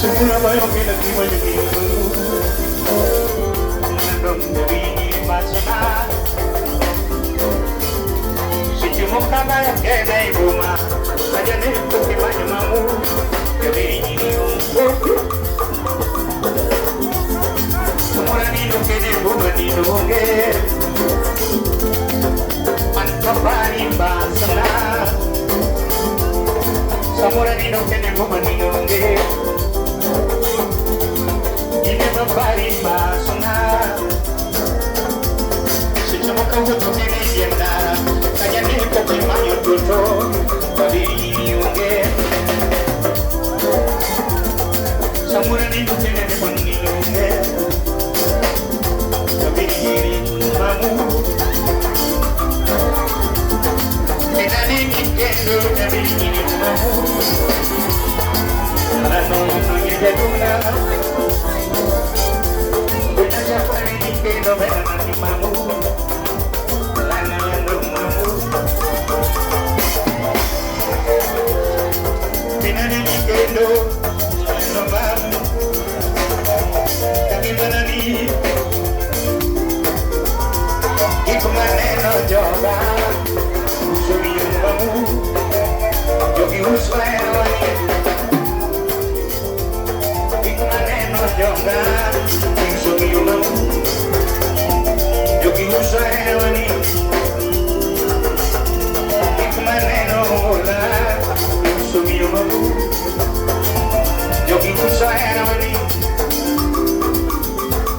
Semula bayo pinag-iwan yung ito Nandang nabinibasa na Si Timok na bayan kaya na ibuma Kaya na ito kimanya mamu Gawin yung buko Semula nino kinibuma ninunge Pagkapanibasa na Semula nino kinibuma ninunge Bari masuna Si cuma kau butuh kini jenda Kaya ni kopi mayu tuto Bari unge Samura ni kini de poni unge Bari mamu Kena ni kendo Bari mamu Lano nungi jaduna Kendo bena nanti mamu Lana yang rumamu Bina nini kendo Lana mamu Tapi mana ni Iku maneno joga Sugi yung mamu Jogi uswero ani Iku maneno joga Sugi yung mamu Yogi Husayawani Ikmaneno Ola Sumiyo Mamu Yogi Husayawani